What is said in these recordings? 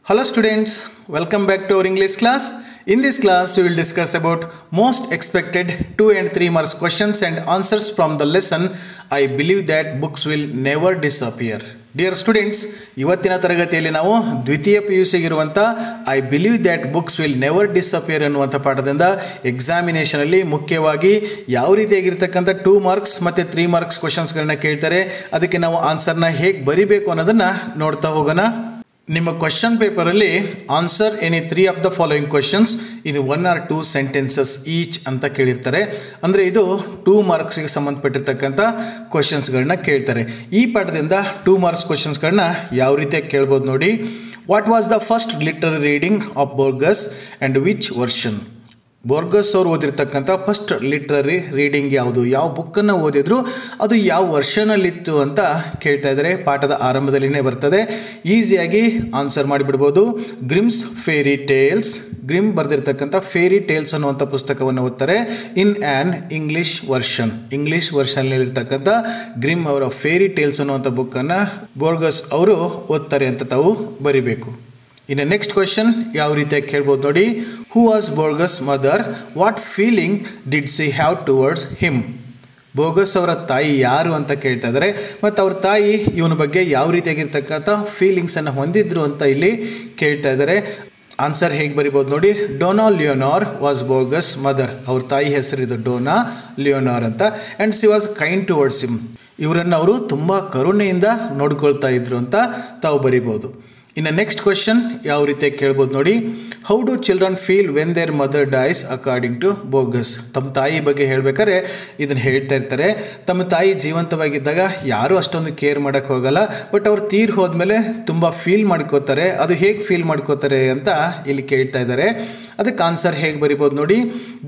Hello students, welcome back to our English class. In this class, we will discuss about most expected 2 and 3 marks questions and answers from the lesson I believe that books will never disappear. Dear students, ಇವತ್ತಿನ ತರಗತಿಯಲ್ಲಿ ನಾವು ದ್ವಿತೀಯ PUC ಗಿರುವಂತ I believe that books will never disappear ಅನ್ನುವಂತ ಪಾಠದಿಂದ examination ಅಲ್ಲಿ ಮುಖ್ಯವಾಗಿ ಯಾವ ರೀತಿಯಾಗಿರತಕ್ಕಂತ 2 marks ಮತ್ತೆ 3 marks questions ಗಳನ್ನ ಕೇಳ್ತಾರೆ. ಅದಕ್ಕೆ ನಾವು ಆನ್ಸರ್ ನ ಹೇಗೆ ಬರಿಬೇಕು ಅನ್ನೋದನ್ನ ನೋಡ್ತಾ ಹೋಗೋಣ. ನಿಮ್ಮ ಕ್ವೆಶ್ಚನ್ ಪೇಪರ್ ಅಲ್ಲಿ answer any 3 of the following questions in 1 or 2 sentences each ಅಂತ ಕೇಳಿರ್ತಾರೆ. ಅಂದರೆ ಇದು 2 ಮಾರ್ಕ್ಸ್ಗೆ ಸಂಬಂಧಪಟ್ಟಿರ್ತಕ್ಕಂಥ ಕ್ವೆಶ್ಚನ್ಸ್ಗಳನ್ನ ಕೇಳ್ತಾರೆ. ಈ ಪಾಠದಿಂದ 2 ಮಾರ್ಕ್ಸ್ ಕ್ವೆಶ್ಚನ್ಸ್ಗಳನ್ನ ಯಾವ ರೀತಿಯಾಗಿ ಕೇಳ್ಬೋದು ನೋಡಿ. What was the first literary reading of Borges and which version? Borges ಅವರು ಓದಿರ್ತಕ್ಕಂಥ ಫಸ್ಟ್ ಲಿಟ್ರರಿ ರೀಡಿಂಗ್ ಯಾವುದು, ಯಾವ ಬುಕ್ಕನ್ನು ಓದಿದ್ರು, ಅದು ಯಾವ ವರ್ಷನಲ್ಲಿತ್ತು ಅಂತ ಕೇಳ್ತಾ ಇದ್ದಾರೆ. ಪಾಠದ ಆರಂಭದಲ್ಲಿನೇ ಬರ್ತದೆ, ಈಸಿಯಾಗಿ ಆನ್ಸರ್ ಮಾಡಿಬಿಡ್ಬೋದು. ಗ್ರಿಮ್ಸ್ ಫೇರಿ ಟೇಲ್ಸ್, ಗ್ರಿಮ್ ಬರೆದಿರ್ತಕ್ಕಂಥ ಫೇರಿ ಟೇಲ್ಸ್ ಅನ್ನುವಂಥ ಪುಸ್ತಕವನ್ನು ಓದ್ತಾರೆ. In an English version, English ವರ್ಷನ್ನಲ್ಲಿರ್ತಕ್ಕಂಥ ಗ್ರಿಮ್ ಅವರ ಫೇರಿ ಟೇಲ್ಸ್ ಅನ್ನುವಂಥ ಬುಕ್ಕನ್ನು ಬೋರ್ಗಸ್ ಅವರು ಓದ್ತಾರೆ ಅಂತ ತಾವು ಬರಿಬೇಕು. ಇನ್ನು ನೆಕ್ಸ್ಟ್ ಕ್ವೆಶನ್ ಯಾವ ರೀತಿಯಾಗಿ ಕೇಳ್ಬೋದು ನೋಡಿ. Who was Borges mother, what feeling did she have towards him? Borges ಅವರ ತಾಯಿ ಯಾರು ಅಂತ ಕೇಳ್ತಾ ಇದ್ದಾರೆ, ಮತ್ತು ಅವ್ರ ತಾಯಿ ಇವನ ಬಗ್ಗೆ ಯಾವ ರೀತಿಯಾಗಿರ್ತಕ್ಕಂಥ ಫೀಲಿಂಗ್ಸನ್ನು ಹೊಂದಿದ್ರು ಅಂತ ಇಲ್ಲಿ ಕೇಳ್ತಾ ಇದ್ದಾರೆ. ಆನ್ಸರ್ ಹೇಗೆ ಬರಿಬೋದು ನೋಡಿ. ಡೋನಾ ಲಿಯೋನಾರ್ ವಾಸ್ ಬೋರ್ಗಸ್ ಮದರ್, ಅವ್ರ ತಾಯಿ ಹೆಸರಿದು ಡೋನಾ ಲಿಯೋನಾರ್ ಅಂತ. And C was kind towards him, ಇವರನ್ನು ಅವರು ತುಂಬ ಕರುಣೆಯಿಂದ ನೋಡ್ಕೊಳ್ತಾ ಇದ್ರು ಅಂತ ತಾವು ಬರಿಬೋದು. ಇನ್ನು ನೆಕ್ಸ್ಟ್ ಕ್ವೆಶನ್ ಯಾವ ರೀತಿಯಾಗಿ ಕೇಳ್ಬೋದು ನೋಡಿ. How do children feel when their mother dies according to Borges? ತಮ್ಮ ತಾಯಿ ಬಗ್ಗೆ ಹೇಳ್ಬೇಕಾದ್ರೆ ಇದನ್ನು ಹೇಳ್ತಾ ಇರ್ತಾರೆ. ತಮ್ಮ ತಾಯಿ ಜೀವಂತವಾಗಿದ್ದಾಗ ಯಾರೂ ಅಷ್ಟೊಂದು ಕೇರ್ ಮಾಡೋಕ್ಕೆ ಹೋಗಲ್ಲ, ಬಟ್ ಅವ್ರು ತೀರ್ ಹೋದ್ಮೇಲೆ ತುಂಬ ಫೀಲ್ ಮಾಡ್ಕೋತಾರೆ. ಅದು ಹೇಗೆ ಫೀಲ್ ಮಾಡ್ಕೋತಾರೆ ಅಂತ ಇಲ್ಲಿ ಕೇಳ್ತಾ ಇದ್ದಾರೆ. ಅದಕ್ಕೆ ಆನ್ಸರ್ ಹೇಗೆ ಬರಿಬೋದು ನೋಡಿ.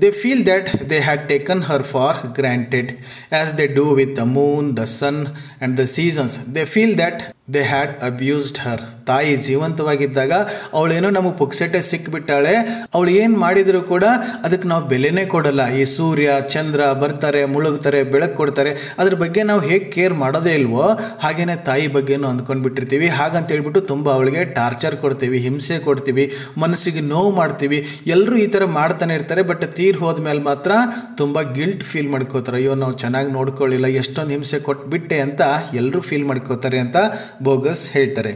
They feel that they had taken her for granted as they do with the moon, the sun and the seasons. They feel that they had abused her. ತಾಯಿ ಜೀವಂತವಾಗಿದ್ದಾಗ ಅವಳೇನೋ ನಮಗೆ ಪುಕ್ಸೆಟ್ಟೆ ಸಿಕ್ಬಿಟ್ಟಾಳೆ, ಅವಳು ಏನು ಮಾಡಿದರೂ ಕೂಡ ಅದಕ್ಕೆ ನಾವು ಬೆಲೆನೇ ಕೊಡಲ್ಲ. ಈ ಸೂರ್ಯ ಚಂದ್ರ ಬರ್ತಾರೆ, ಮುಳುಗ್ತಾರೆ, ಬೆಳಕು ಕೊಡ್ತಾರೆ, ಅದ್ರ ಬಗ್ಗೆ ನಾವು ಹೇಗೆ ಕೇರ್ ಮಾಡೋದೇ ಇಲ್ವೋ ಹಾಗೇನೆ ತಾಯಿ ಬಗ್ಗೆನೂ ಅಂದ್ಕೊಂಡ್ಬಿಟ್ಟಿರ್ತೀವಿ. ಹಾಗಂತ ಹೇಳ್ಬಿಟ್ಟು ತುಂಬ ಅವಳಿಗೆ ಟಾರ್ಚರ್ ಕೊಡ್ತೀವಿ, ಹಿಂಸೆ ಕೊಡ್ತೀವಿ, ಮನಸ್ಸಿಗೆ ನೋವು ಮಾಡ್ತೀವಿ. ಎಲ್ಲರೂ ಈ ಥರ ಮಾಡ್ತಾನೆ ಇರ್ತಾರೆ, ಬಟ್ ತೀರ್ ಹೋದ್ಮೇಲೆ ಮಾತ್ರ ತುಂಬ ಗಿಲ್ಟ್ ಫೀಲ್ ಮಾಡ್ಕೋತಾರೆ. ಅಯ್ಯೋ ನಾವು ಚೆನ್ನಾಗಿ ನೋಡ್ಕೊಳ್ಳಿಲ್ಲ, ಎಷ್ಟೊಂದು ಹಿಂಸೆ ಕೊಟ್ಬಿಟ್ಟೆ ಅಂತ ಎಲ್ಲರೂ ಫೀಲ್ ಮಾಡ್ಕೋತಾರೆ ಅಂತ ಬೋರ್ಗಸ್ ಹೇಳ್ತಾರೆ.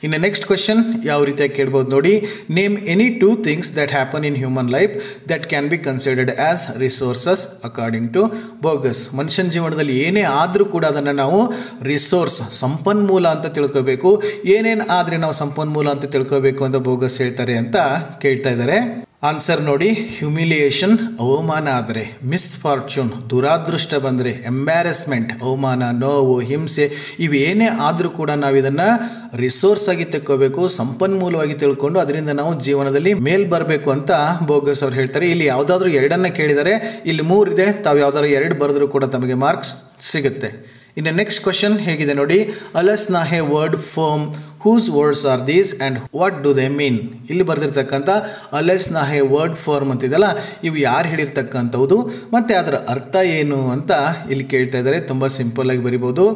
ಇನ್ನು ನೆಕ್ಸ್ಟ್ ಕ್ವೆಶನ್ ಯಾವ ರೀತಿಯಾಗಿ ಕೇಳ್ಬೋದು ನೋಡಿ. Name any 2 things that happen in human life that can be considered as resources according to Borges. ಮನುಷ್ಯನ ಜೀವನದಲ್ಲಿ ಏನೇ ಆದರೂ ಕೂಡ ಅದನ್ನು ನಾವು ರಿಸೋರ್ಸ್, ಸಂಪನ್ಮೂಲ ಅಂತ ತಿಳ್ಕೋಬೇಕು. ಏನೇನು ಆದರೆ ನಾವು ಸಂಪನ್ಮೂಲ ಅಂತ ತಿಳ್ಕೋಬೇಕು ಅಂತ ಬೋರ್ಗಸ್ ಹೇಳ್ತಾರೆ ಅಂತ ಕೇಳ್ತಾ ಇದ್ದಾರೆ. ಆನ್ಸರ್ ನೋಡಿ. ಹ್ಯುಮಿಲಿಯೇಷನ್, ಅವಮಾನ ಆದರೆ, ಮಿಸ್ಫಾರ್ಚೂನ್, ದುರಾದೃಷ್ಟ ಬಂದರೆ, ಎಂಬ್ಯಾರಸ್ಮೆಂಟ್, ಅವಮಾನ, ನೋವು, ಹಿಂಸೆ, ಇವೇನೇ ಆದರೂ ಕೂಡ ನಾವು ಇದನ್ನು ರಿಸೋರ್ಸ್ ಆಗಿ ತೆಕ್ಕೋಬೇಕು, ಸಂಪನ್ಮೂಲವಾಗಿ ತಿಳ್ಕೊಂಡು ಅದರಿಂದ ನಾವು ಜೀವನದಲ್ಲಿ ಮೇಲ್ ಬರಬೇಕು ಅಂತ ಬೋರ್ಗಸ್ ಅವ್ರು ಹೇಳ್ತಾರೆ. ಇಲ್ಲಿ ಯಾವುದಾದ್ರೂ 2 ಕೇಳಿದರೆ, ಇಲ್ಲಿ 3 ಇದೆ, ತಾವು ಯಾವುದಾದ್ರೂ 2 ಬರೆದ್ರೂ ಕೂಡ ತಮಗೆ ಮಾರ್ಕ್ಸ್ ಸಿಗುತ್ತೆ. ಇನ್ನು ನೆಕ್ಸ್ಟ್ ಕ್ವೆಶನ್ ಹೇಗಿದೆ ನೋಡಿ. ಅಲಸ್ ನಾಹೆ ವರ್ಡ್ ಫರ್ಮ್, whose words are these and what do they mean? ಇಲ್ಲಿ ಬರೆದಿರ್ತಕ್ಕಂಥ ಅಲೆಸ್ ನಾಹೆ ವರ್ಡ್ ಫಾರ್ಮ್ ಅಂತಿದೆಯಲ್ಲ, ಇವು ಯಾರು ಹೇಳಿರ್ತಕ್ಕಂಥದ್ದು ಮತ್ತು ಅದರ ಅರ್ಥ ಏನು ಅಂತ ಇಲ್ಲಿ ಕೇಳ್ತಾ ಇದ್ದಾರೆ. ತುಂಬ ಸಿಂಪಲ್ಲಾಗಿ ಬರಿಬೋದು.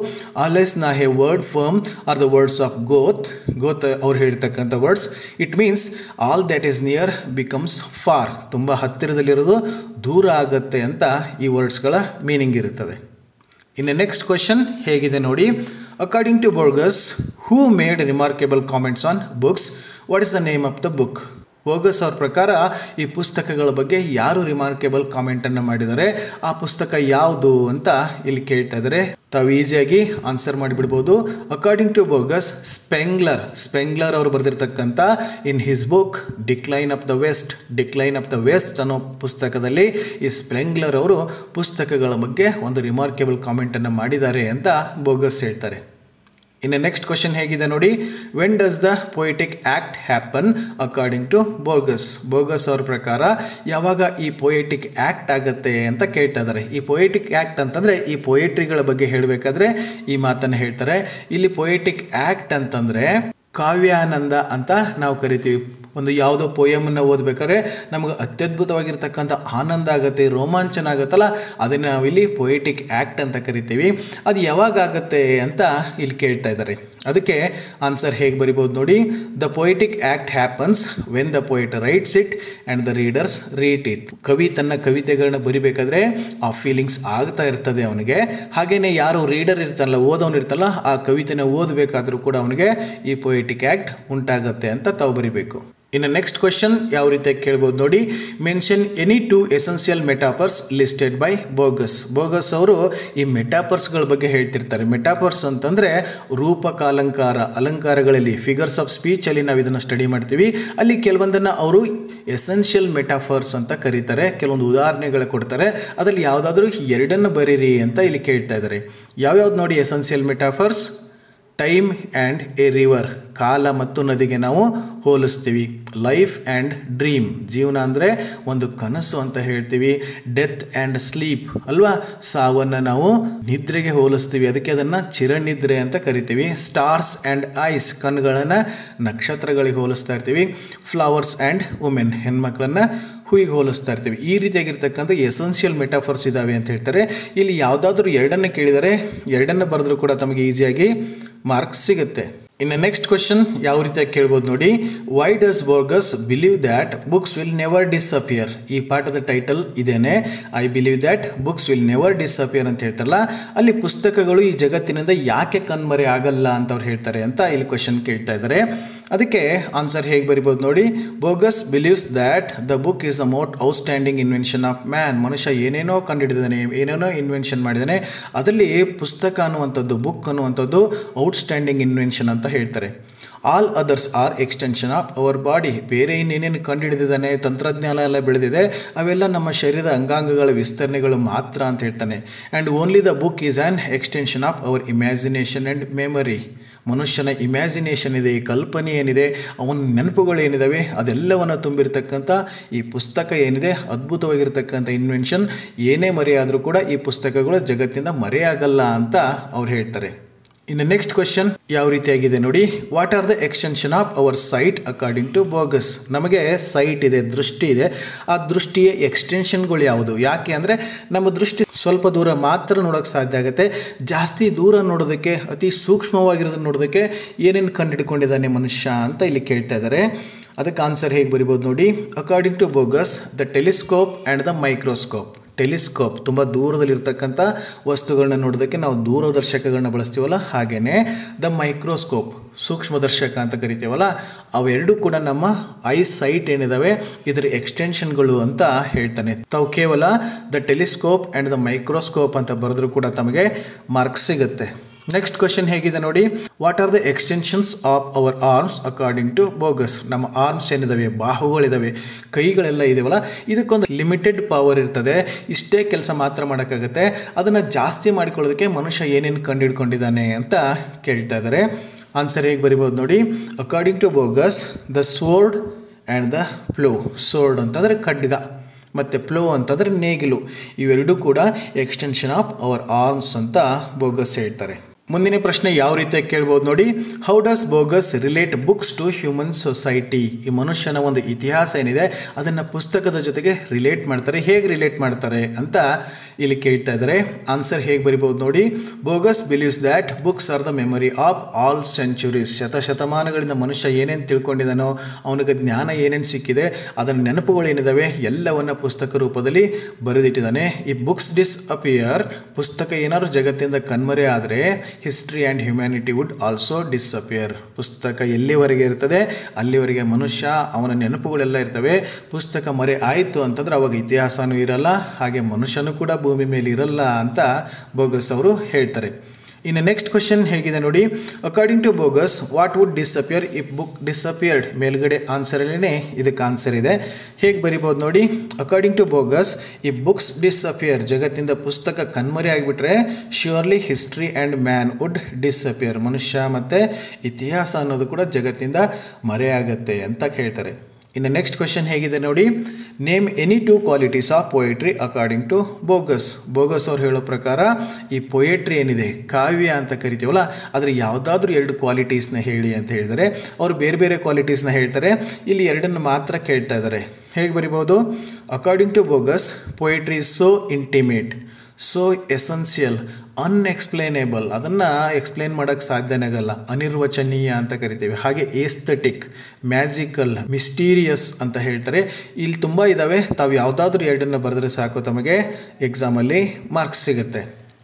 ಅಲೆಸ್ ನಾಹೆ ವರ್ಡ್ ಫರ್ಮ್ are the words of Goethe. Goethe ಅವ್ರು ಹೇಳಿರ್ತಕ್ಕಂಥ words. It means all that is near becomes far, ತುಂಬ ಹತ್ತಿರದಲ್ಲಿರೋದು ದೂರ ಆಗುತ್ತೆ ಅಂತ ಈ ವರ್ಡ್ಸ್ಗಳ ಮೀನಿಂಗ್ ಇರುತ್ತದೆ. ಇನ್ನು ನೆಕ್ಸ್ಟ್ ಕ್ವೆಶನ್ ಹೇಗಿದೆ ನೋಡಿ. According to Borges, who made remarkable comments on books? What is the name of the book? Borges ಅವ್ರ ಪ್ರಕಾರ ಈ ಪುಸ್ತಕಗಳ ಬಗ್ಗೆ ಯಾರು ರಿಮಾರ್ಕೇಬಲ್ ಕಾಮೆಂಟನ್ನು ಮಾಡಿದ್ದಾರೆ, ಆ ಪುಸ್ತಕ ಯಾವುದು ಅಂತ ಇಲ್ಲಿ ಕೇಳ್ತಾ ಇದ್ದಾರೆ. ತಾವು ಈಸಿಯಾಗಿ ಆನ್ಸರ್ ಮಾಡಿಬಿಡ್ಬೋದು. ಅಕಾರ್ಡಿಂಗ್ ಟು ಬೋರ್ಗಸ್, ಸ್ಪೆಂಗ್ಲರ್ ಅವರು ಬರೆದಿರ್ತಕ್ಕಂಥ in his book Decline of the West, Decline of the West ಅನ್ನೋ ಪುಸ್ತಕದಲ್ಲಿ ಈ ಸ್ಪೆಂಗ್ಲರ್ ಅವರು ಪುಸ್ತಕಗಳ ಬಗ್ಗೆ ಒಂದು ರಿಮಾರ್ಕೇಬಲ್ ಕಾಮೆಂಟನ್ನು ಮಾಡಿದ್ದಾರೆ ಅಂತ ಬೋರ್ಗಸ್ ಹೇಳ್ತಾರೆ. ಇನ್ನು ನೆಕ್ಸ್ಟ್ ಕ್ವೆಶನ್ ಹೇಗಿದೆ ನೋಡಿ. When does the poetic act happen according to Borges? Borges ಅವ್ರ ಪ್ರಕಾರ ಯಾವಾಗ ಈ ಪೊಯೆಟಿಕ್ ಆ್ಯಕ್ಟ್ ಆಗುತ್ತೆ ಅಂತ ಕೇಳ್ತಾ ಇದ್ದಾರೆ. ಈ ಪೊಯೆಟಿಕ್ ಆ್ಯಕ್ಟ್ ಅಂತಂದರೆ ಈ ಪೊಯೆಟ್ರಿಗಳ ಬಗ್ಗೆ ಹೇಳಬೇಕಾದ್ರೆ ಈ ಮಾತನ್ನು ಹೇಳ್ತಾರೆ. ಇಲ್ಲಿ ಪೊಯೆಟಿಕ್ ಆ್ಯಕ್ಟ್ ಅಂತಂದರೆ ಕಾವ್ಯಾನಂದ ಅಂತ ನಾವು ಕರಿತೀವಿ. ಒಂದು ಯಾವುದೋ ಪೋಯಮನ್ನು ಓದಬೇಕಾದ್ರೆ ನಮಗೆ ಅತ್ಯದ್ಭುತವಾಗಿರ್ತಕ್ಕಂಥ ಆನಂದ ಆಗುತ್ತೆ, ರೋಮಾಂಚನ ಆಗುತ್ತಲ್ಲ, ಅದನ್ನು ನಾವಿಲ್ಲಿ ಪೊಯೆಟಿಕ್ ಆ್ಯಕ್ಟ್ ಅಂತ ಕರಿತೀವಿ. ಅದು ಯಾವಾಗ ಆಗುತ್ತೆ ಅಂತ ಇಲ್ಲಿ ಕೇಳ್ತಾ ಇದ್ದಾರೆ. ಅದಕ್ಕೆ ಆನ್ಸರ್ ಹೇಗೆ ಬರಿಬೋದು ನೋಡಿ, the poetic act happens when the poet rights it and the readers read it. ಕವಿ ತನ್ನ ಕವಿತೆಗಳನ್ನ ಬರಿಬೇಕಾದ್ರೆ ಆ ಫೀಲಿಂಗ್ಸ್ ಆಗ್ತಾ ಇರ್ತದೆ ಅವನಿಗೆ. ಹಾಗೆಯೇ ಯಾರು ರೀಡರ್ ಇರ್ತಾರಲ್ಲ, ಓದೋನು ಇರ್ತಲ್ಲ, ಆ ಕವಿತೆನ ಓದಬೇಕಾದ್ರೂ ಕೂಡ ಅವನಿಗೆ ಈ ಪೊಯಿಟಿಕ್ ಆ್ಯಕ್ಟ್ ಉಂಟಾಗತ್ತೆ ಅಂತ ತಾವು ಬರಿಬೇಕು. ಇನ್ನು ನೆಕ್ಸ್ಟ್ ಕ್ವೆಶನ್ ಯಾವ ರೀತಿಯಾಗಿ ಕೇಳ್ಬೋದು ನೋಡಿ, mention any 2 essential metaphors listed by bogus. Bogus ಅವರು ಈ ಮೆಟಾಫರ್ಸ್ಗಳ ಬಗ್ಗೆ ಹೇಳ್ತಿರ್ತಾರೆ. ಮೆಟಾಫರ್ಸ್ ಅಂತಂದರೆ ರೂಪಕಾಲಂಕಾರ, ಅಲಂಕಾರಗಳಲ್ಲಿ ಫಿಗರ್ಸ್ ಆಫ್ ಸ್ಪೀಚಲ್ಲಿ ನಾವು ಇದನ್ನು ಸ್ಟಡಿ ಮಾಡ್ತೀವಿ. ಅಲ್ಲಿ ಕೆಲವೊಂದನ್ನು ಅವರು ಎಸೆನ್ಷಿಯಲ್ ಮೆಟಾಫರ್ಸ್ ಅಂತ ಕರೀತಾರೆ. ಕೆಲವೊಂದು ಉದಾಹರಣೆಗಳು ಕೊಡ್ತಾರೆ. ಅದರಲ್ಲಿ ಯಾವುದಾದ್ರೂ 2 ಬರೀರಿ ಅಂತ ಇಲ್ಲಿ ಕೇಳ್ತಾ ಇದ್ದಾರೆ. ಯಾವ್ಯಾವ್ದು ನೋಡಿ essential metaphors? Time and A river, ಕಾಲ ಮತ್ತು ನದಿಗೆ ನಾವು ಹೋಲಿಸ್ತೀವಿ. ಲೈಫ್ ಆ್ಯಂಡ್ ಡ್ರೀಮ್, ಜೀವನ ಅಂದರೆ ಒಂದು ಕನಸು ಅಂತ ಹೇಳ್ತೀವಿ. ಡೆತ್ ಆ್ಯಂಡ್ ಸ್ಲೀಪ್ ಅಲ್ವಾ, ಸಾವನ್ನು ನಾವು ನಿದ್ರೆಗೆ ಹೋಲಿಸ್ತೀವಿ, ಅದಕ್ಕೆ ಅದನ್ನು ಚಿರನಿದ್ರೆ ಅಂತ ಕರಿತೀವಿ. ಸ್ಟಾರ್ಸ್ ಆ್ಯಂಡ್ ಐಸ್, ಕಣ್ಣುಗಳನ್ನು ನಕ್ಷತ್ರಗಳಿಗೆ ಹೋಲಿಸ್ತಾ ಇರ್ತೀವಿ. ಫ್ಲವರ್ಸ್ ಆ್ಯಂಡ್ ವುಮೆನ್, ಹೆಣ್ಮಕ್ಳನ್ನು ಹೂವಿಗೆ ಹೋಲಿಸ್ತಾ ಇರ್ತೀವಿ. ಈ ರೀತಿಯಾಗಿರ್ತಕ್ಕಂಥ ಎಸೆನ್ಷಿಯಲ್ ಮೆಟಾಫರ್ಸ್ ಇದ್ದಾವೆ ಅಂತ ಹೇಳ್ತಾರೆ. ಇಲ್ಲಿ ಯಾವುದಾದ್ರೂ 2 ಕೇಳಿದರೆ 2 ಬರೆದ್ರೂ ಕೂಡ ತಮಗೆ ಈಸಿಯಾಗಿ ಮಾರ್ಕ್ಸ್ ಸಿಗುತ್ತೆ. ಇನ್ನು ನೆಕ್ಸ್ಟ್ ಕ್ವೆಶನ್ ಯಾವ ರೀತಿಯಾಗಿ ಕೇಳ್ಬೋದು ನೋಡಿ, Y does bogus believe that books will never disappear. ಈ ಪಾಠದ ಟೈಟಲ್ ಇದೇನೆ, I believe that books will never disappear ಅಂತ ಹೇಳ್ತಾರಲ್ಲ, ಅಲ್ಲಿ ಪುಸ್ತಕಗಳು ಈ ಜಗತ್ತಿನಿಂದ ಯಾಕೆ ಕಣ್ಮರೆ ಆಗಲ್ಲ ಅಂತ ಅವ್ರು ಹೇಳ್ತಾರೆ ಅಂತ ಇಲ್ಲಿ ಕ್ವೆಶನ್ ಕೇಳ್ತಾ ಇದ್ದಾರೆ. ಅದಕ್ಕೆ ಆನ್ಸರ್ ಹೇಗೆ ಬರಿಬೋದು ನೋಡಿ, bogus believes that the book is the most outstanding invention of man. ಮನುಷ್ಯ ಏನೇನೋ ಕಂಡುಹಿಡಿದಾನೆ, ಏನೇನೋ ಇನ್ವೆನ್ಷನ್ ಮಾಡಿದ್ದಾನೆ, ಅದರಲ್ಲಿ ಪುಸ್ತಕ ಅನ್ನುವಂಥದ್ದು, ಬುಕ್ ಅನ್ನುವಂಥದ್ದು ಔಟ್ಸ್ಟ್ಯಾಂಡಿಂಗ್ ಇನ್ವೆನ್ಷನ್ ಅಂತ ಹೇಳ್ತಾರೆ. All others R extension of our body. ಬೇರೆ ಇನ್ನೇನೇನು ಕಂಡುಹಿಡಿದಿದ್ದಾನೆ, ತಂತ್ರಜ್ಞಾನ ಎಲ್ಲ ಬೆಳೆದಿದೆ, ಅವೆಲ್ಲ ನಮ್ಮ ಶರೀರದ ಅಂಗಾಂಗಗಳ ವಿಸ್ತರಣೆಗಳು ಮಾತ್ರ ಅಂತ ಹೇಳ್ತಾನೆ. And only the book is an extension of hour imagination and memory. ಮನುಷ್ಯನ ಇಮ್ಯಾಜಿನೇಷನ್ ಇದೆ, ಈ ಕಲ್ಪನೆ ಏನಿದೆ, ಅವನ ನೆನಪುಗಳು ಏನಿದ್ದಾವೆ, ಅದೆಲ್ಲವನ್ನು ತುಂಬಿರ್ತಕ್ಕಂಥ ಈ ಪುಸ್ತಕ ಏನಿದೆ, ಅದ್ಭುತವಾಗಿರ್ತಕ್ಕಂಥ ಇನ್ವೆನ್ಷನ್. ಏನೇ ಮರೆಯಾದರೂ ಕೂಡ ಈ ಪುಸ್ತಕಗಳು ಜಗತ್ತಿಂದ ಮರೆಯಾಗಲ್ಲ ಅಂತ ಅವ್ರು ಹೇಳ್ತಾರೆ. ಇನ್ನು ನೆಕ್ಸ್ಟ್ ಕ್ವೆಶನ್ ಯಾವ ರೀತಿಯಾಗಿದೆ ನೋಡಿ, what are the extension of our sight according to Borges. ನಮಗೆ ಸೈಟ್ ಇದೆ, ದೃಷ್ಟಿ ಇದೆ, ಆ ದೃಷ್ಟಿಯ ಎಕ್ಸ್ಟೆನ್ಷನ್ಗಳು ಯಾವುದು? ಯಾಕೆ ಅಂದರೆ ನಮ್ಮ ದೃಷ್ಟಿ ಸ್ವಲ್ಪ ದೂರ ಮಾತ್ರ ನೋಡೋಕ್ಕೆ ಸಾಧ್ಯ ಆಗುತ್ತೆ. ಜಾಸ್ತಿ ದೂರ ನೋಡೋದಕ್ಕೆ, ಅತಿ ಸೂಕ್ಷ್ಮವಾಗಿರೋದನ್ನು ನೋಡೋದಕ್ಕೆ ಏನೇನು ಕಂಡುಹಿಡ್ಕೊಂಡಿದ್ದಾನೆ ಮನುಷ್ಯ ಅಂತ ಇಲ್ಲಿ ಕೇಳ್ತಾ ಇದ್ದಾರೆ. ಅದಕ್ಕೆ ಆನ್ಸರ್ ಹೇಗೆ ಬರಿಬೋದು ನೋಡಿ, according to Borges the telescope and the microscope. Telescope ತುಂಬ ದೂರದಲ್ಲಿರ್ತಕ್ಕಂಥ ವಸ್ತುಗಳನ್ನ ನೋಡೋದಕ್ಕೆ ನಾವು ದೂರದರ್ಶಕಗಳನ್ನ ಬಳಸ್ತೀವಲ್ಲ, ಹಾಗೆಯೇ ದ ಮೈಕ್ರೋಸ್ಕೋಪ್, ಸೂಕ್ಷ್ಮದರ್ಶಕ ಅಂತ ಕರಿತೀವಲ್ಲ, ಅವೆರಡೂ ಕೂಡ ನಮ್ಮ ಐ ಸೈಟ್ ಏನಿದಾವೆ ಇದರ ಎಕ್ಸ್ಟೆನ್ಷನ್ಗಳು ಅಂತ ಹೇಳ್ತಾನೆ. ತಾವು ಕೇವಲ the telescope and the microscope ಅಂತ ಬರೆದ್ರೂ ಕೂಡ ತಮಗೆ ಮಾರ್ಕ್ಸ್ ಸಿಗುತ್ತೆ. ನೆಕ್ಸ್ಟ್ ಕ್ವೆಶನ್ ಹೇಗಿದೆ ನೋಡಿ, what are the extensions of our arms according to Borges. ನಮ್ಮ ಆರ್ಮ್ಸ್ ಏನಿದಾವೆ, ಬಾಹುಗಳಿದಾವೆ, ಕೈಗಳೆಲ್ಲ ಇದೆಯಲ್ಲ, ಇದಕ್ಕೊಂದು ಲಿಮಿಟೆಡ್ ಪವರ್ ಇರ್ತದೆ, ಇಷ್ಟೇ ಕೆಲಸ ಮಾತ್ರ ಮಾಡೋಕ್ಕಾಗುತ್ತೆ. ಅದನ್ನು ಜಾಸ್ತಿ ಮಾಡಿಕೊಳ್ಳೋದಕ್ಕೆ ಮನುಷ್ಯ ಏನೇನು ಕಂಡುಹಿಡ್ಕೊಂಡಿದ್ದಾನೆ ಅಂತ ಕೇಳ್ತಾ ಇದ್ದಾರೆ. ಆನ್ಸರ್ ಹೇಗೆ ಬರಿಬೋದು ನೋಡಿ, according to Borges the sword and the plough. Sword ಅಂತಂದರೆ ಖಡ್ಗ ಮತ್ತು ಪ್ಲೋ ಅಂತಂದರೆ ನೇಗಿಲು, ಇವೆರಡೂ ಕೂಡ ಎಕ್ಸ್ಟೆನ್ಷನ್ ಆಫ್ ಅವರ್ ಆರ್ಮ್ಸ್ ಅಂತ ಬೋಗಸ್ ಹೇಳ್ತಾರೆ. ಮುಂದಿನ ಪ್ರಶ್ನೆ ಯಾವ ರೀತಿಯಾಗಿ ಕೇಳ್ಬೋದು ನೋಡಿ, how does Borges relate books to human society. ಈ ಮನುಷ್ಯನ ಒಂದು ಇತಿಹಾಸ ಏನಿದೆ ಅದನ್ನು ಪುಸ್ತಕದ ಜೊತೆಗೆ ರಿಲೇಟ್ ಮಾಡ್ತಾರೆ. ಹೇಗೆ ರಿಲೇಟ್ ಮಾಡ್ತಾರೆ ಅಂತ ಇಲ್ಲಿ ಕೇಳ್ತಾ ಇದ್ದಾರೆ. ಆನ್ಸರ್ ಹೇಗೆ ಬರಿಬೋದು ನೋಡಿ, bogus believes that books are the memory of all centuries. ಶತಮಾನಗಳಿಂದ ಮನುಷ್ಯ ಏನೇನು ತಿಳ್ಕೊಂಡಿದ್ದಾನೋ, ಅವನಿಗೆ ಜ್ಞಾನ ಏನೇನು ಸಿಕ್ಕಿದೆ, ಅದರ ನೆನಪುಗಳು ಏನಿದ್ದಾವೆ ಎಲ್ಲವನ್ನು ಪುಸ್ತಕ ರೂಪದಲ್ಲಿ ಬರೆದಿಟ್ಟಿದ್ದಾನೆ. ಈ ಬುಕ್ಸ್ ಡಿಸ್ಅಪಿಯರ್, ಪುಸ್ತಕ ಏನಾದ್ರು ಜಗತ್ತಿಂದ ಕಣ್ಮರೆ ಆದರೆ history and humanity would also disappear. ಪುಸ್ತಕ ಎಲ್ಲಿವರೆಗೆ ಇರ್ತದೆ ಅಲ್ಲಿವರೆಗೆ ಮನುಷ್ಯ, ಅವನ ನೆನಪುಗಳೆಲ್ಲ ಇರ್ತವೆ. ಪುಸ್ತಕ ಮರೆ ಆಯಿತು ಅಂತಂದ್ರೆ ಅವಾಗ ಇತಿಹಾಸನೂ ಇರಲ್ಲ, ಹಾಗೆ ಮನುಷ್ಯನೂ ಕೂಡ ಭೂಮಿ ಮೇಲೆ ಇರಲ್ಲ ಅಂತ ಬೋಗಸ್ ಅವರು ಹೇಳ್ತಾರೆ. ಇನ್ನು ನೆಕ್ಸ್ಟ್ ಕ್ವೆಶನ್ ಹೇಗಿದೆ ನೋಡಿ, according to Borges what would disappear if book disappeared. ಮೇಲ್ಗಡೆ ಆನ್ಸರಲ್ಲೇ ಇದಕ್ಕೆ ಆನ್ಸರ್ ಇದೆ. ಹೇಗೆ ಬರಿಬೋದು ನೋಡಿ, according to Borges if books disappear, ಜಗತ್ತಿಂದ ಪುಸ್ತಕ ಕಣ್ಮರೆ ಆಗಿಬಿಟ್ರೆ surely history and man would disappear. ಮನುಷ್ಯ ಮತ್ತು ಇತಿಹಾಸ ಅನ್ನೋದು ಕೂಡ ಜಗತ್ತಿಂದ ಮರೆಯಾಗತ್ತೆ ಅಂತ ಹೇಳ್ತಾರೆ. ಇನ್ನು ನೆಕ್ಸ್ಟ್ ಕ್ವೆಶನ್ ಹೇಗಿದೆ ನೋಡಿ, name any 2 qualities of poetry according to Borges. Borges ಅವ್ರು ಹೇಳೋ ಪ್ರಕಾರ ಈ ಪೊಯೆಟ್ರಿ ಏನಿದೆ, ಕಾವ್ಯ ಅಂತ ಕರಿತೀವಲ್ಲ, ಅದರ ಯಾವುದಾದ್ರೂ 2 ಕ್ವಾಲಿಟೀಸ್ನ ಹೇಳಿ ಅಂತ ಹೇಳಿದರೆ ಅವರು ಬೇರೆ ಬೇರೆ ಕ್ವಾಲಿಟೀಸ್ನ ಹೇಳ್ತಾರೆ. ಇಲ್ಲಿ 2 ಮಾತ್ರ ಕೇಳ್ತಾ ಇದ್ದಾರೆ. ಹೇಗೆ ಬರಿಬೋದು, according to Borges poetry is so intimate. So essential, unexplainable, ಅದನ್ನು ಎಕ್ಸ್ಪ್ಲೇನ್ ಮಾಡೋಕ್ಕೆ ಸಾಧ್ಯನೇ ಆಗಲ್ಲ, ಅನಿರ್ವಚನೀಯ ಅಂತ ಕರಿತೀವಿ. ಹಾಗೆ ಏಸ್ಥೆಟಿಕ್, ಮ್ಯಾಜಿಕಲ್, ಮಿಸ್ಟೀರಿಯಸ್ ಅಂತ ಹೇಳ್ತಾರೆ. ಇಲ್ಲಿ ತುಂಬ ಇದ್ದಾವೆ, ತಾವು ಯಾವುದಾದ್ರೂ ಎರಡನ್ನು ಬರೆದ್ರೆ ಸಾಕು, ತಮಗೆ ಎಕ್ಸಾಮಲ್ಲಿ ಮಾರ್ಕ್ಸ್ ಸಿಗುತ್ತೆ.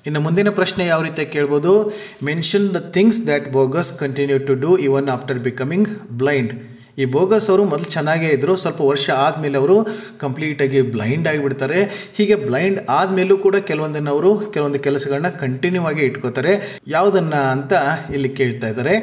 ಇನ್ನು ಮುಂದಿನ ಪ್ರಶ್ನೆ ಯಾವ ರೀತಿ ಕೇಳ್ಬೋದು, mention the things that Borges continue to do even after becoming blind. ಈ ಬೋಗಸ್ ಅವರು ಮೊದಲು ಚೆನ್ನಾಗೇ ಇದ್ದರು, ಸ್ವಲ್ಪ ವರ್ಷ ಆದಮೇಲೆ ಅವರು ಕಂಪ್ಲೀಟಾಗಿ ಬ್ಲೈಂಡ್ ಆಗಿಬಿಡ್ತಾರೆ. ಹೀಗೆ ಬ್ಲೈಂಡ್ ಆದಮೇಲೂ ಕೂಡ ಕೆಲವೊಂದನ್ನು ಅವರು ಕೆಲವೊಂದು ಕೆಲಸಗಳನ್ನ ಕಂಟಿನ್ಯೂ ಆಗಿ ಇಟ್ಕೋತಾರೆ. ಯಾವುದನ್ನು ಅಂತ ಇಲ್ಲಿ ಕೇಳ್ತಾ ಇದ್ದಾರೆ.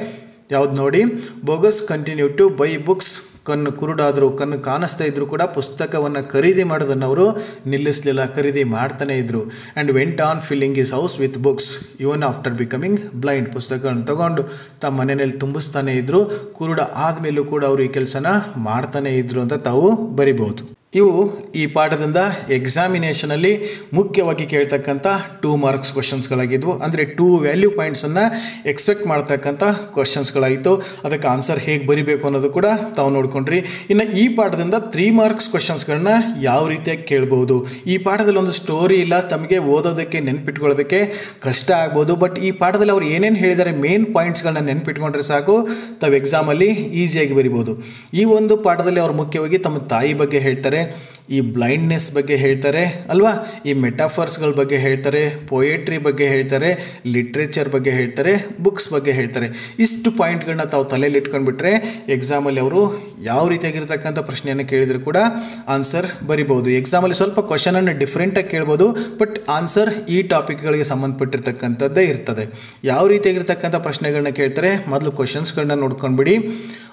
ಯಾವ್ದು ನೋಡಿ, Borges continue to buy books. ಕಣ್ಣು ಕುರುಡಾದರೂ, ಕಣ್ಣು ಕಾಣಿಸ್ತಾ ಇದ್ರು ಕೂಡ ಪುಸ್ತಕವನ್ನು ಖರೀದಿ ಮಾಡೋದನ್ನು ಅವರು ನಿಲ್ಲಿಸಲಿಲ್ಲ, ಖರೀದಿ ಮಾಡ್ತಾನೆ ಇದ್ರು. And went on filling is house with books even after becoming blind. ಪುಸ್ತಕಗಳನ್ನು ತಗೊಂಡು ತಮ್ಮ ಮನೆಯಲ್ಲಿ ತುಂಬಿಸ್ತಾನೆ ಇದ್ರು, ಕುರುಡ ಆದಮೇಲೂ ಕೂಡ ಅವರು ಈ ಕೆಲಸನ ಮಾಡ್ತಾನೆ ಇದ್ರು ಅಂತ ತಾವು ಬರಿಬಹುದು. ಇವು ಈ ಪಾಠದಿಂದ ಎಕ್ಸಾಮಿನೇಷನಲ್ಲಿ ಮುಖ್ಯವಾಗಿ ಕೇಳ್ತಕ್ಕಂಥ 2 ಮಾರ್ಕ್ಸ್ ಕ್ವಶನ್ಸ್ಗಳಾಗಿದ್ವು. ಅಂದರೆ 2 ವ್ಯಾಲ್ಯೂ ಪಾಯಿಂಟ್ಸನ್ನು ಎಕ್ಸ್ಪೆಕ್ಟ್ ಮಾಡ್ತಕ್ಕಂಥ ಕ್ವಶನ್ಸ್ಗಳಾಯಿತು. ಅದಕ್ಕೆ ಆನ್ಸರ್ ಹೇಗೆ ಬರಿಬೇಕು ಅನ್ನೋದು ಕೂಡ ತಾವು ನೋಡ್ಕೊಂಡ್ರಿ. ಇನ್ನು ಈ ಪಾಠದಿಂದ 3 ಮಾರ್ಕ್ಸ್ ಕ್ವಶನ್ಸ್ಗಳನ್ನ ಯಾವ ರೀತಿಯಾಗಿ ಕೇಳ್ಬೋದು. ಈ ಪಾಠದಲ್ಲಿ ಒಂದು ಸ್ಟೋರಿ ಇಲ್ಲ, ತಮಗೆ ಓದೋದಕ್ಕೆ ನೆನ್ಪಿಟ್ಕೊಳ್ಳೋದಕ್ಕೆ ಕಷ್ಟ ಆಗ್ಬೋದು. ಬಟ್ ಈ ಪಾಠದಲ್ಲಿ ಅವ್ರು ಏನೇನು ಹೇಳಿದ್ದಾರೆ ಮೇನ್ ಪಾಯಿಂಟ್ಸ್ಗಳನ್ನ ನೆನ್ಪಿಟ್ಕೊಂಡ್ರೆ ಸಾಕು, ತಾವು ಎಕ್ಸಾಮಲ್ಲಿ ಈಸಿಯಾಗಿ ಬರಿಬೋದು. ಈ ಒಂದು ಪಾಠದಲ್ಲಿ ಅವರು ಮುಖ್ಯವಾಗಿ ತಮ್ಮ ತಾಯಿ ಬಗ್ಗೆ ಹೇಳ್ತಾರೆ, ಈ ಬ್ಲೈಂಡ್ನೆಸ್ ಬಗ್ಗೆ ಹೇಳ್ತಾರೆ ಅಲ್ವಾ, ಈ ಮೆಟಾಫರ್ಸ್ಗಳ ಬಗ್ಗೆ ಹೇಳ್ತಾರೆ, ಪೊಯೆಟ್ರಿ ಬಗ್ಗೆ ಹೇಳ್ತಾರೆ, ಲಿಟ್ರೇಚರ್ ಬಗ್ಗೆ ಹೇಳ್ತಾರೆ, ಬುಕ್ಸ್ ಬಗ್ಗೆ ಹೇಳ್ತಾರೆ. ಇಷ್ಟು ಪಾಯಿಂಟ್ಗಳನ್ನ ತಾವು ತಲೆಯಲ್ಲಿ ಇಟ್ಕೊಂಡ್ಬಿಟ್ರೆ ಎಕ್ಸಾಮಲ್ಲಿ ಅವರು ಯಾವ ರೀತಿಯಾಗಿರ್ತಕ್ಕಂಥ ಪ್ರಶ್ನೆಯನ್ನು ಕೇಳಿದ್ರು ಕೂಡ ಆನ್ಸರ್ ಬರಿಬೋದು. ಎಕ್ಸಾಮಲ್ಲಿ ಸ್ವಲ್ಪ ಕ್ವಶನನ್ನು ಡಿಫ್ರೆಂಟಾಗಿ ಕೇಳ್ಬೋದು, ಬಟ್ ಆನ್ಸರ್ ಈ ಟಾಪಿಕ್ಗಳಿಗೆ ಸಂಬಂಧಪಟ್ಟಿರ್ತಕ್ಕಂಥದ್ದೇ ಇರ್ತದೆ. ಯಾವ ರೀತಿಯಾಗಿರ್ತಕ್ಕಂಥ ಪ್ರಶ್ನೆಗಳನ್ನ ಕೇಳ್ತಾರೆ, ಮೊದಲು ಕ್ವಶನ್ಸ್ಗಳನ್ನ ನೋಡ್ಕೊಂಡ್ಬಿಡಿ.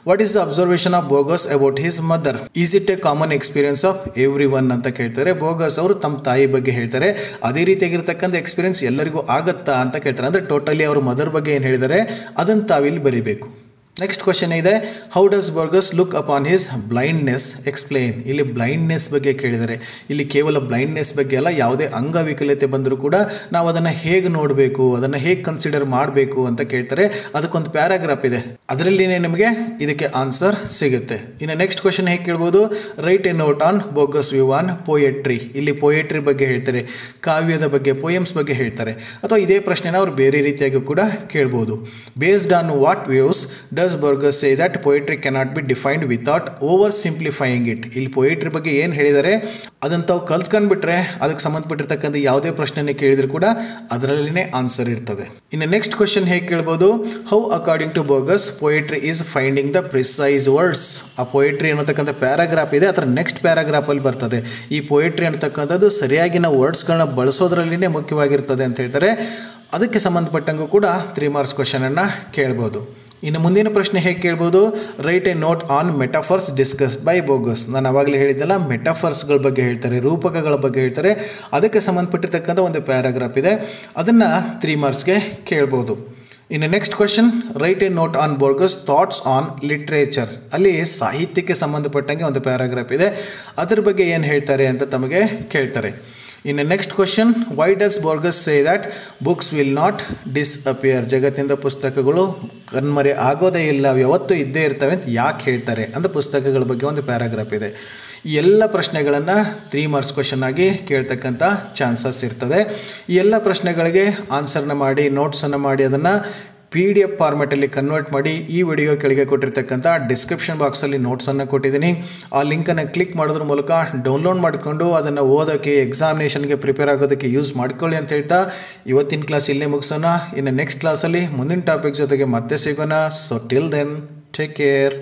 What is the observation of Borges about his mother? Is it a common experience of everyone ಅಂತ ಕೇಳ್ತಾರೆ. ಬೋಗಸ್ ಅವರು ತಮ್ಮ ತಾಯಿ ಬಗ್ಗೆ ಹೇಳ್ತಾರೆ, ಅದೇ ರೀತಿಯಾಗಿರ್ತಕ್ಕಂಥ ಎಕ್ಸ್ಪೀರಿಯನ್ಸ್ ಎಲ್ಲರಿಗೂ ಆಗುತ್ತಾ ಅಂತ ಕೇಳ್ತಾರೆ. ಅಂದರೆ ಟೋಟಲಿ ಅವರು ಮದರ್ ಬಗ್ಗೆ ಏನು ಹೇಳಿದ್ದಾರೆ ಅದನ್ನು ತಾವಿಲ್ಲಿ ಬರಿಬೇಕು. ನೆಕ್ಸ್ಟ್ ಕ್ವಶನ್ ಇದೆ, how does bogus look upon his blindness explain. ಇಲ್ಲಿ ಬ್ಲೈಂಡ್ನೆಸ್ ಬಗ್ಗೆ ಕೇಳಿದ್ದಾರೆ. ಇಲ್ಲಿ ಕೇವಲ ಬ್ಲೈಂಡ್ನೆಸ್ ಬಗ್ಗೆ ಅಲ್ಲ, ಯಾವುದೇ ಅಂಗವಿಕಲತೆ ಬಂದರೂ ಕೂಡ ನಾವು ಅದನ್ನು ಹೇಗೆ ನೋಡಬೇಕು, ಅದನ್ನು ಹೇಗೆ ಕನ್ಸಿಡರ್ ಮಾಡಬೇಕು ಅಂತ ಕೇಳ್ತಾರೆ. ಅದಕ್ಕೊಂದು ಪ್ಯಾರಾಗ್ರಾಫ್ ಇದೆ, ಅದರಲ್ಲಿನೇ ನಿಮಗೆ ಇದಕ್ಕೆ ಆನ್ಸರ್ ಸಿಗುತ್ತೆ. ಇನ್ನು ನೆಕ್ಸ್ಟ್ ಕ್ವಶನ್ ಹೇಗೆ ಕೇಳ್ಬೋದು, right A note on bogus view on poetry. ಇಲ್ಲಿ ಪೊಯೆಟ್ರಿ ಬಗ್ಗೆ ಹೇಳ್ತಾರೆ, ಕಾವ್ಯದ ಬಗ್ಗೆ, ಪೊಯಮ್ಸ್ ಬಗ್ಗೆ ಹೇಳ್ತಾರೆ. ಅಥವಾ ಇದೇ ಪ್ರಶ್ನೆನ ಅವ್ರು ಬೇರೆ ರೀತಿಯಾಗಿ ಕೂಡ ಕೇಳ್ಬೋದು. Based on what views does Burgess say that poetry cannot be defined without oversimplifying it. ಇಲ್ಲಿ ಪೊಯೆಟ್ರಿ ಬಗ್ಗೆ ಏನು ಹೇಳಿದ್ದಾರೆ ಅದನ್ನು ತಾವು ಕಲ್ತ್ಕೊಂಡ್ಬಿಟ್ರೆ ಅದಕ್ಕೆ ಸಂಬಂಧಪಟ್ಟಿರ್ತಕ್ಕಂಥ ಯಾವುದೇ ಪ್ರಶ್ನೆನೇ ಕೇಳಿದ್ರು ಕೂಡ ಅದರಲ್ಲಿನೇ ಆನ್ಸರ್ ಇರ್ತದೆ. ಇನ್ನು ನೆಕ್ಸ್ಟ್ ಕ್ವಶನ್ ಹೇಗೆ ಕೇಳ್ಬೋದು, how according to Borges poetry is finding the precise words. ಆ ಪೊಯೆಟ್ರಿ ಅನ್ನತಕ್ಕಂಥ ಪ್ಯಾರಾಗ್ರಾಫ್ ಇದೆ, ಅದರ ನೆಕ್ಸ್ಟ್ ಪ್ಯಾರಾಗ್ರಾಫಲ್ಲಿ ಬರ್ತದೆ. ಈ ಪೊಯೆಟ್ರಿ ಅನ್ನತಕ್ಕಂಥದ್ದು ಸರಿಯಾಗಿ ನಾವು ವರ್ಡ್ಸ್ಗಳನ್ನ ಬಳಸೋದ್ರಲ್ಲಿನೇ ಮುಖ್ಯವಾಗಿರ್ತದೆ ಅಂತ ಹೇಳ್ತಾರೆ. ಅದಕ್ಕೆ ಸಂಬಂಧಪಟ್ಟಂಗೂ ಕೂಡ 3 ಮಾರ್ಕ್ಸ್ ಕ್ವಶನನ್ನು ಕೇಳ್ಬೋದು. ಇನ್ನು ಮುಂದಿನ ಪ್ರಶ್ನೆ ಹೇಗೆ ಕೇಳ್ಬೋದು, right A note on metaphors discussed by bogus. ನಾನು ಅವಾಗಲೇ ಹೇಳಿದ್ದಲ್ಲ, ಮೆಟಾಫರ್ಸ್ಗಳ ಬಗ್ಗೆ ಹೇಳ್ತಾರೆ, ರೂಪಕಗಳ ಬಗ್ಗೆ ಹೇಳ್ತಾರೆ. ಅದಕ್ಕೆ ಸಂಬಂಧಪಟ್ಟಿರ್ತಕ್ಕಂಥ ಒಂದು ಪ್ಯಾರಾಗ್ರಾಫ್ ಇದೆ, ಅದನ್ನು 3 ಮಾರ್ಕ್ಸ್ಗೆ ಕೇಳ್ಬೋದು. ಇನ್ನು next question, right A note on bogus thoughts on literature. ಅಲ್ಲಿ ಸಾಹಿತ್ಯಕ್ಕೆ ಸಂಬಂಧಪಟ್ಟಂಗೆ ಒಂದು ಪ್ಯಾರಾಗ್ರಾಫ್ ಇದೆ, ಅದ್ರ ಬಗ್ಗೆ ಏನು ಹೇಳ್ತಾರೆ ಅಂತ ತಮಗೆ ಕೇಳ್ತಾರೆ. ಇನ್ನು next question, why does Borges say that books will not disappear. ಜಗತ್ತಿಂದ ಪುಸ್ತಕಗಳು ಕಣ್ಮರೆ ಆಗೋದೇ ಇಲ್ಲ, ಯಾವತ್ತೂ ಇದ್ದೇ ಇರ್ತವೆ ಅಂತ ಯಾಕೆ ಹೇಳ್ತಾರೆ ಅಂತ ಪುಸ್ತಕಗಳ ಬಗ್ಗೆ ಒಂದು ಪ್ಯಾರಾಗ್ರಾಫ್ ಇದೆ. ಈ ಎಲ್ಲ ಪ್ರಶ್ನೆಗಳನ್ನು 3 ಮಾರ್ಕ್ಸ್ ಕ್ವಶನ್ ಆಗಿ ಕೇಳ್ತಕ್ಕಂಥ ಚಾನ್ಸಸ್ ಇರ್ತದೆ. ಈ ಎಲ್ಲ ಪ್ರಶ್ನೆಗಳಿಗೆ ಆನ್ಸರ್ನ ಮಾಡಿ, ನೋಟ್ಸನ್ನು ಮಾಡಿ, ಅದನ್ನು PDF ಫಾರ್ಮ್ಯಾಟಲ್ಲಿ ಕನ್ವರ್ಟ್ ಮಾಡಿ ಈ ವಿಡಿಯೋ ಕೆಳಗೆ ಕೊಟ್ಟಿರ್ತಕ್ಕಂಥ ಡಿಸ್ಕ್ರಿಪ್ಷನ್ ಬಾಕ್ಸಲ್ಲಿ ನೋಟ್ಸನ್ನು ಕೊಟ್ಟಿದ್ದೀನಿ. ಆ ಲಿಂಕನ್ನು ಕ್ಲಿಕ್ ಮಾಡೋದ್ರ ಮೂಲಕ ಡೌನ್ಲೋಡ್ ಮಾಡಿಕೊಂಡು ಅದನ್ನು ಓದೋಕ್ಕೆ, ಎಕ್ಸಾಮಿನೇಷನ್ಗೆ ಪ್ರಿಪೇರ್ ಆಗೋದಕ್ಕೆ ಯೂಸ್ ಮಾಡ್ಕೊಳ್ಳಿ ಅಂತ ಹೇಳ್ತಾ ಇವತ್ತಿನ ಕ್ಲಾಸ್ ಇಲ್ಲೇ ಮುಗಿಸೋಣ. ಇನ್ನು ನೆಕ್ಸ್ಟ್ ಕ್ಲಾಸಲ್ಲಿ ಮುಂದಿನ ಟಾಪಿಕ್ ಜೊತೆಗೆ ಮತ್ತೆ ಸಿಗೋಣ. So till then take care.